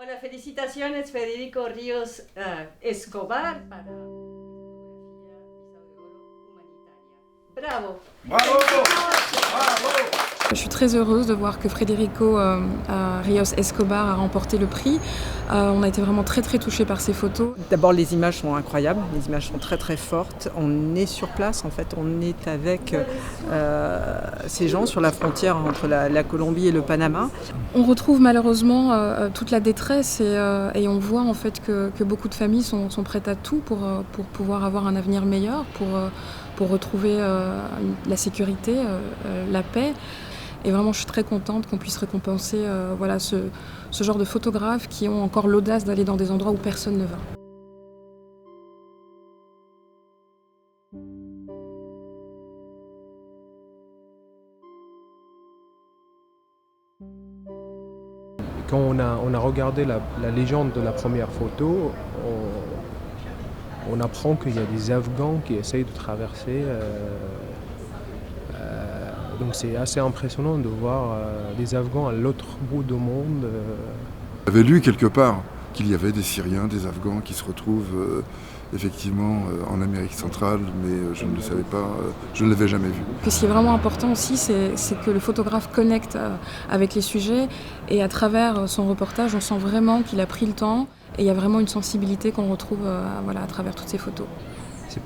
Bueno, felicitaciones Federico Ríos Escobar para la fotografía Visado de Oro humanitaria. Bravo. Bravo! Bravo! Je suis très heureuse de voir que Federico Ríos Escobar a remporté le prix. On a été vraiment très touchés par ces photos. D'abord, les images sont incroyables, les images sont très fortes. On est sur place, en fait, on est avec ces gens sur la frontière entre la Colombie et le Panama. On retrouve malheureusement toute la détresse et on voit en fait que beaucoup de familles sont prêtes à tout pour pouvoir avoir un avenir meilleur, pour retrouver la sécurité, la paix. Et vraiment, je suis très contente qu'on puisse récompenser ce genre de photographes qui ont encore l'audace d'aller dans des endroits où personne ne va. Quand on a regardé la légende de la première photo, on apprend qu'il y a des Afghans qui essayent de traverser. Donc c'est assez impressionnant de voir des Afghans à l'autre bout du monde. J'avais lu quelque part qu'il y avait des Syriens, des Afghans qui se retrouvent effectivement en Amérique centrale, mais je ne le savais pas, je ne l'avais jamais vu. Ce qui est vraiment important aussi, c'est que le photographe connecte avec les sujets et à travers son reportage, on sent vraiment qu'il a pris le temps et il y a vraiment une sensibilité qu'on retrouve à travers toutes ces photos. C'est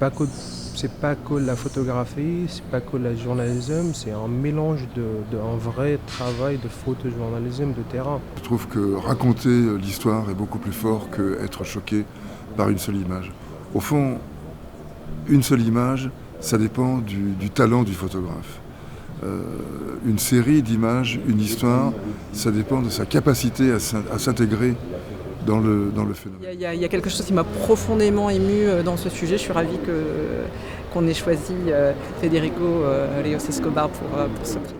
pas que la photographie, c'est pas que le journalisme, c'est un mélange d'un vrai travail de photojournalisme de terrain. Je trouve que raconter l'histoire est beaucoup plus fort qu'être choqué par une seule image. Au fond, une seule image, ça dépend du talent du photographe. Une série d'images, une histoire, ça dépend de sa capacité à s'intégrer dans le phénomène. Il y a quelque chose qui m'a profondément émue dans ce sujet. Je suis ravie qu'on ait choisi Federico Ríos Escobar pour ce prix.